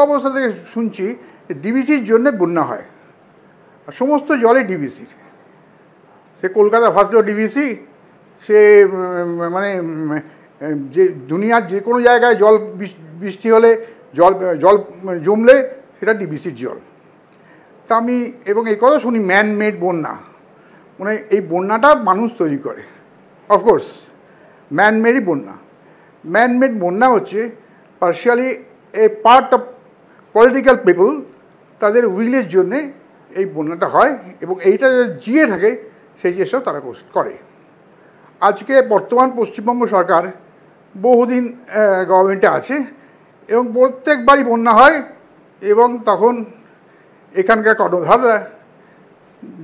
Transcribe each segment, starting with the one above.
অবস্থা থেকে শুনছি ডিবিসির জন্য বন্যা হয়, আর সমস্ত জলে ডিবিসির। সে কলকাতা ভাসলো ডিবিসি, সে মানে যে দুনিয়ার যে কোনো জায়গায় জল বৃষ্টি হলে জল জল জমলে সেটা ডিবিসির জল। তা আমি এবং এই কথা শুনি ম্যান মেড বন্যা, মানে এই বন্যাটা মানুষ তৈরি করে। অফকোর্স ম্যান মেডই বন্যা। ম্যান মেড বন্যা হচ্ছে partially A part of political people, তাদের উইলের জন্যে এই বন্যাটা হয়, এবং এইটা জিয়ে থাকে সেই চেষ্টাও তারা করে। আজকে বর্তমান পশ্চিমবঙ্গ সরকার বহুদিন গভর্নমেন্টে আছে, এবং প্রত্যেকবারই বন্যা হয়, এবং তখন এখানকার কর্ণধাররা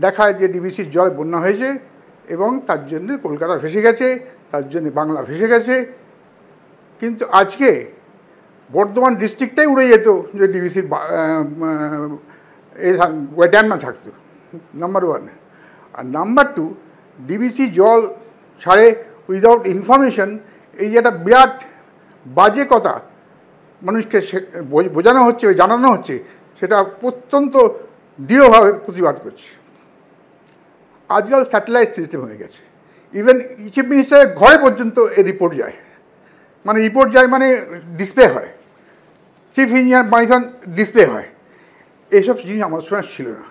দেখায় যে ডিবিসির জল বন্যা হয়েছে এবং তার জন্য কলকাতা ভেসে গেছে, তার জন্য বাংলা ভেসে গেছে। কিন্তু আজকে বর্ধমান ডিস্ট্রিক্টটাই উড়ে যেত যে ডিবিসির ড্যাম না থাকতো, নাম্বার ওয়ান। আর নাম্বার টু, ডিবিসি জল ছাড়ে উইদাউট ইনফরমেশন, এই যে একটা বিরাট বাজে কথা মানুষকে বোঝানো হচ্ছে, জানানো হচ্ছে, সেটা অত্যন্ত দৃঢ়ভাবে প্রতিবাদ করছে। আজকাল স্যাটেলাইট সিস্টেম হয়ে গেছে, ইভেন চিফ মিনিস্টারের ঘরে পর্যন্ত এই রিপোর্ট যায়, মানে ডিসপ্লে হয়, চিফ ইঞ্জিনিয়ার মাইথন ডিসপ্লে হয়। এইসব জিনিস আমার সময় ছিল না।